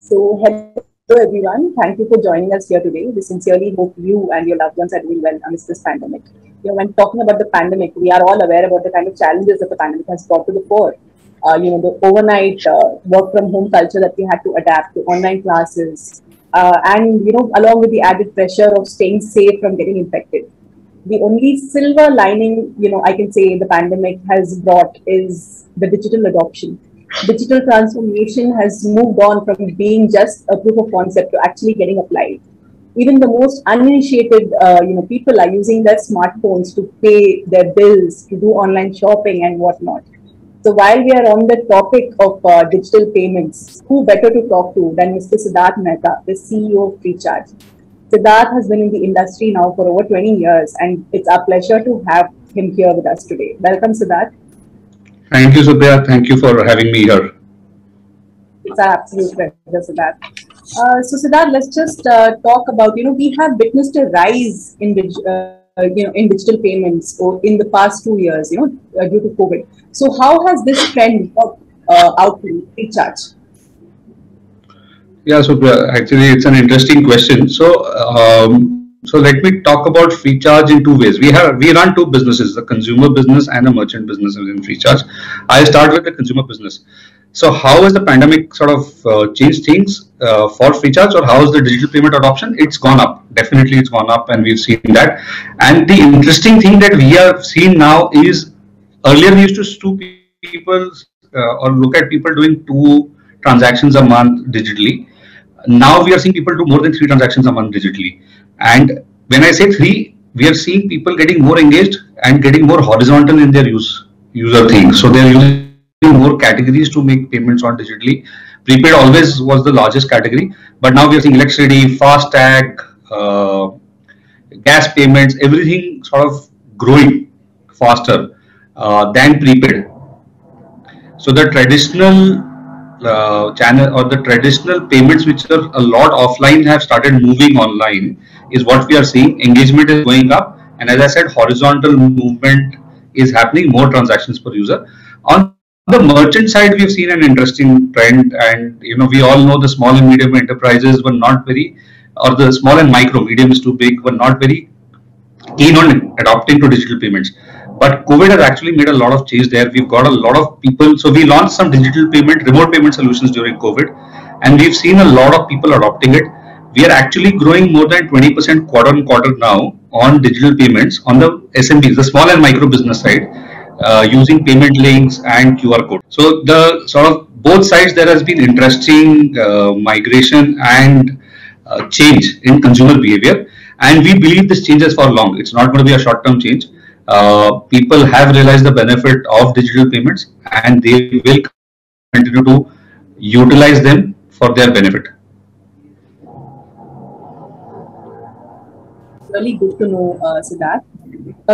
So, hello everyone. Thank you for joining us here today. We sincerely hope you and your loved ones are doing well amidst this pandemic. When talking about the pandemic, we are all aware about the kind of challenges that the pandemic has brought to the fore. The overnight work from home culture that we had to adapt to online classes, and along with the added pressure of staying safe from getting infected. The only silver lining, I can say the pandemic has brought is the digital adoption. Digital transformation has moved on from being just a proof of concept to actually getting applied. Even the most uninitiated, people are using their smartphones to pay their bills, to do online shopping and whatnot. So while we are on the topic of digital payments, who better to talk to than Mr. Siddharth Mehta, the CEO of Freecharge? Siddharth has been in the industry now for over 20 years, and it's our pleasure to have him here with us today. Welcome, Siddharth. Thank you, Supriya. Thank you for having me here. It's our absolute pleasure, Siddharth. So, Siddharth, let's just talk about, we have witnessed a rise in, in digital payments in the past 2 years, due to COVID. So, how has this trend worked out to Freecharge? Yeah, Supriya, actually, it's an interesting question. So let me talk about Freecharge in two ways. We run two businesses, the consumer business and a merchant business within Freecharge. I'll start with the consumer business. So how has the pandemic sort of changed things for Freecharge, or how is the digital payment adoption? It's gone up. Definitely it's gone up, and we've seen that. And the interesting thing that we have seen now is earlier we used to see people or look at people doing 2 transactions a month digitally. Now we are seeing people do more than 3 transactions a month digitally. And when I say 3, we are seeing people getting more engaged and getting more horizontal in their user things. So they're using more categories to make payments on digitally. Prepaid always was the largest category, but now we are seeing electricity, FASTag, gas payments, everything sort of growing faster than prepaid. So the traditional channel or the traditional payments which are a lot offline have started moving online is what we are seeing. Engagement is going up, and as I said, horizontal movement is happening, more transactions per user. On the merchant side, we've seen an interesting trend, and we all know the small and medium enterprises were not very, or the small and micro, medium is too big, were not very keen on adopting to digital payments. But COVID has actually made a lot of change there. We've got a lot of people. So we launched some digital payment, remote payment solutions during COVID, and we've seen a lot of people adopting it. We are actually growing more than 20% quarter on quarter now on digital payments on the SMBs, the small and micro business side, using payment links and QR code. So the sort of both sides, there has been interesting migration and change in consumer behavior. And we believe this changes for long. It's not going to be a short-term change. People have realized the benefit of digital payments, and they will continue to utilize them for their benefit. Really good to know, Siddharth.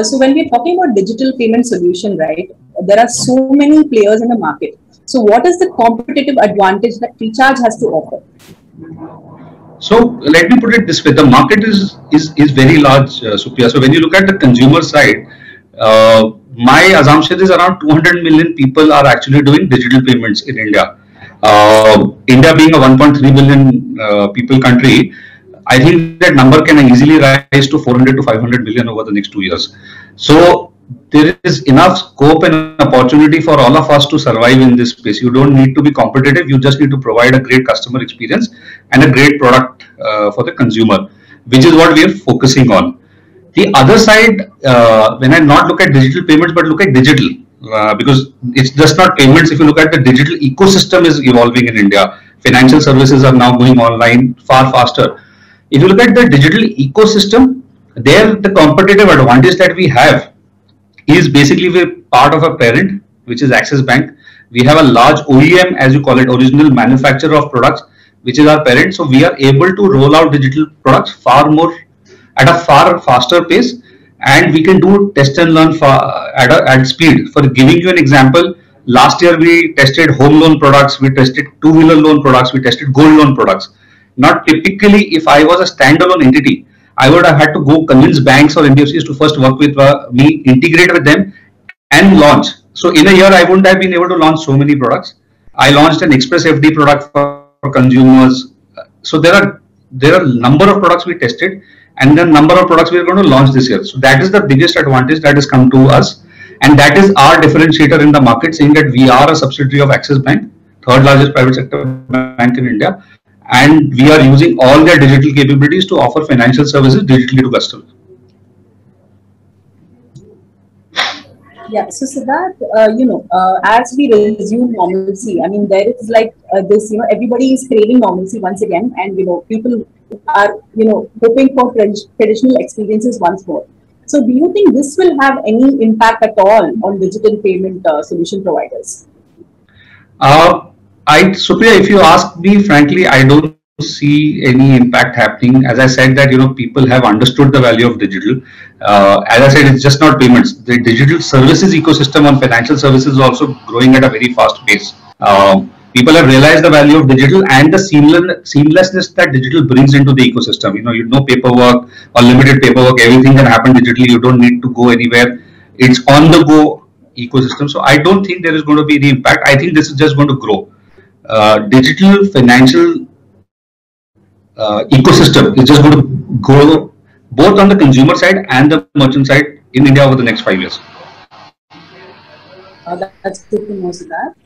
So when we're talking about digital payment solution, right, there are so many players in the market. So what is the competitive advantage that Freecharge has to offer? So let me put it this way: the market is very large, Supriya. So when you look at the consumer side, my assumption is around 200 million people are actually doing digital payments in India. India being a 1.3 billion people country, I think that number can easily rise to 400 to 500 million over the next 2 years. So there is enough scope and opportunity for all of us to survive in this space. You don't need to be competitive. You just need to provide a great customer experience and a great product for the consumer, which is what we are focusing on. The other side, when I not look at digital payments, but look at digital, because it's just not payments. If you look at the digital ecosystem is evolving in India. Financial services are now going online far faster. If you look at the digital ecosystem, there the competitive advantage that we have is basically we're part of a parent, which is Axis Bank. We have a large OEM, as you call it, original manufacturer of products, which is our parent. So we are able to roll out digital products far more at a far faster pace, and we can do test and learn at speed. For giving you an example, last year we tested home loan products, we tested two-wheeler loan products, we tested gold loan products. Not typically, if I was a standalone entity, I would have had to go convince banks or NBFCs to first work with me, integrate with them, and launch. So in a year, I wouldn't have been able to launch so many products. I launched an Express FD product for consumers. So there are number of products we tested, and then number of products we are going to launch this year. So that is the biggest advantage that has come to us, and that is our differentiator in the market, saying that we are a subsidiary of Axis Bank, third largest private sector bank in India, and we are using all their digital capabilities to offer financial services digitally to customers. Yeah, so Siddharth, as we resume normalcy, I mean, there is like this, everybody is craving normalcy once again, and, people are, hoping for traditional experiences once more. So do you think this will have any impact at all on digital payment solution providers? Supriya, if you ask me, frankly, I don't see any impact happening. As I said that, people have understood the value of digital. As I said, it's just not payments. The digital services ecosystem on financial services is also growing at a very fast pace. People have realized the value of digital and the seamlessness that digital brings into the ecosystem. No paperwork or limited paperwork. Everything can happen digitally. You don't need to go anywhere. It's on the go ecosystem. So I don't think there is going to be the impact. I think this is just going to grow. Digital financial ecosystem is just going to grow both on the consumer side and the merchant side in India over the next 5 years. That's good to know, Siddharth.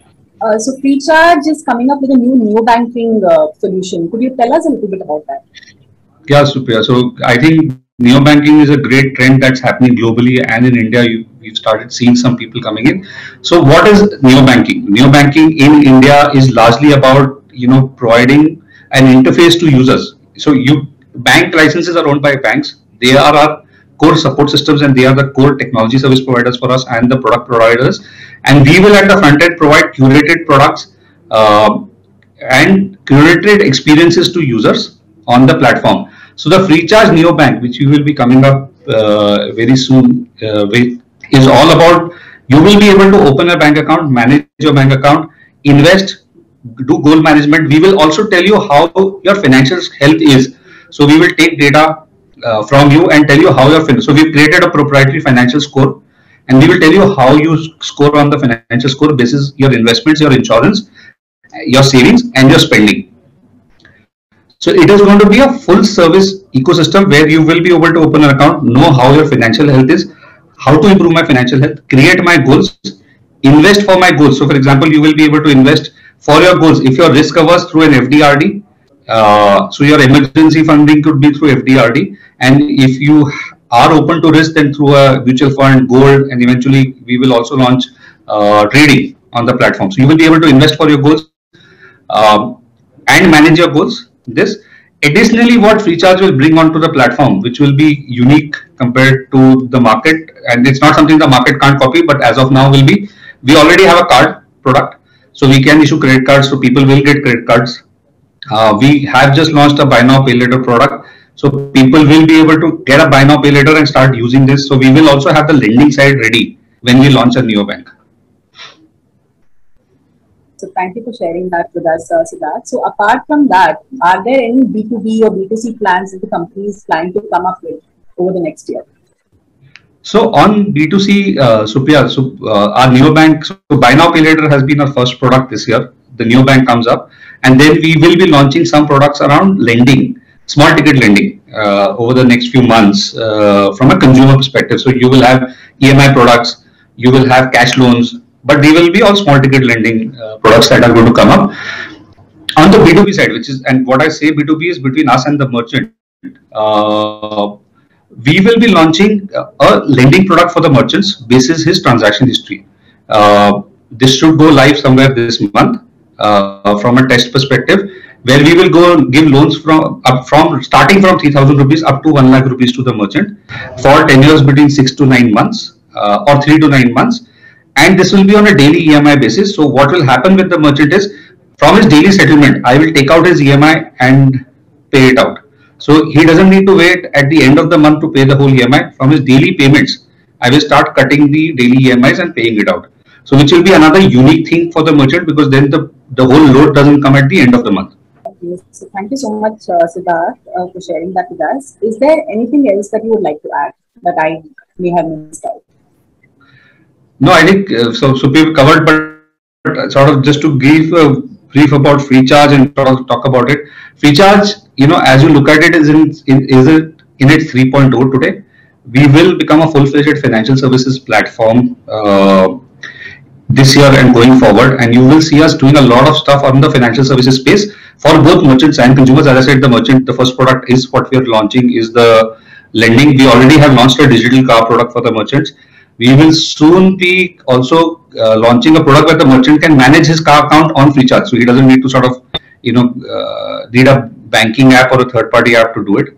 So Freecharge is coming up with a new neo-banking solution. Could you tell us a little bit about that? Yeah, Supriya. So I think neo-banking is a great trend that's happening globally, and in India, we've started seeing some people coming in. So what is neo-banking? Neo-banking in India is largely about, providing an interface to users. So bank licenses are owned by banks. They are our core support systems, and they are the core technology service providers for us and the product providers. And we will at the front end provide curated products and curated experiences to users on the platform. So the Freecharge Neobank, which we will be coming up very soon, is all about, you will be able to open a bank account, manage your bank account, invest, do goal management. We will also tell you how your financial health is. So we will take data from you and tell you how your so we've created a proprietary financial score, and we will tell you how you score on the financial score basis your investments, your insurance, your savings, and your spending. So it is going to be a full service ecosystem where you will be able to open an account, know how your financial health is, how to improve my financial health, create my goals, invest for my goals. So for example, you will be able to invest for your goals. If you're risk averse, through an FDRD, so your emergency funding could be through FDRD. And if you are open to risk, then through a mutual fund, gold, and eventually we will also launch trading on the platform. So you will be able to invest for your goals and manage your goals. This additionally, what Freecharge will bring onto the platform, which will be unique compared to the market, and it's not something the market can't copy, but as of now will be, we already have a card product, so we can issue credit cards, so people will get credit cards. We have just launched a buy now pay later product, so people will be able to get a buy now pay later and start using this. So we will also have the lending side ready when we launch a neobank. So thank you for sharing that with us, Siddharth. So apart from that, are there any B2B or B2C plans that the company is planning to come up with over the next year? So on B2C, Supriya, our neobank, so buy now pay later has been our first product this year. The neobank comes up, and then we will be launching some products around lending, small ticket lending over the next few months from a consumer perspective. So you will have EMI products, you will have cash loans, but they will be all small ticket lending products that are going to come up. On the B2B side, which is, and what I say B2B is between us and the merchant, we will be launching a lending product for the merchants basis his transaction history. This should go live somewhere this month from a test perspective, where we will go give loans from starting from 3,000 rupees up to 1 lakh rupees to the merchant for tenures between 6 to 9 months or 3 to 9 months. And this will be on a daily EMI basis. So what will happen with the merchant is, from his daily settlement, I will take out his EMI and pay it out. So he doesn't need to wait at the end of the month to pay the whole EMI. From his daily payments, I will start cutting the daily EMIs and paying it out. So which will be another unique thing for the merchant, because then the whole load doesn't come at the end of the month. Okay. So thank you so much, Siddharth, for sharing that with us. Is there anything else that you would like to add that I may have missed out? No, I think so we've covered, but sort of just to give brief about Freecharge and talk about it. Freecharge, as you look at it, is in its 3.0 today. We will become a full-fledged financial services platform this year and going forward, and you will see us doing a lot of stuff on the financial services space for both merchants and consumers. As I said, the first product is what we are launching is the lending. We already have launched a digital car product for the merchants. We will soon be also launching a product where the merchant can manage his car account on Freecharge, so he doesn't need to sort of need a banking app or a third-party app to do it.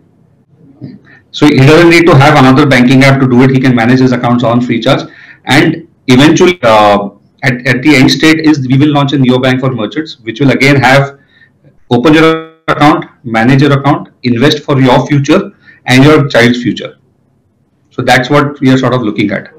So he doesn't need to have another banking app to do it. He can manage his accounts on Freecharge, and eventually at the end state is we will launch a neobank for merchants, which will again have open your account, manage your account, invest for your future and your child's future. So that's what we are sort of looking at.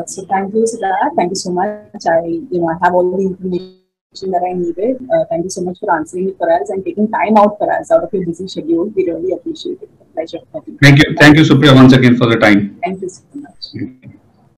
So thank you, Siddharth. Thank you so much. I have all the information that I needed. Thank you so much for answering it for us and taking time out for us out of your busy schedule. We really appreciate it. Pleasure. Thank you, Supriya, once again for the time. Thank you.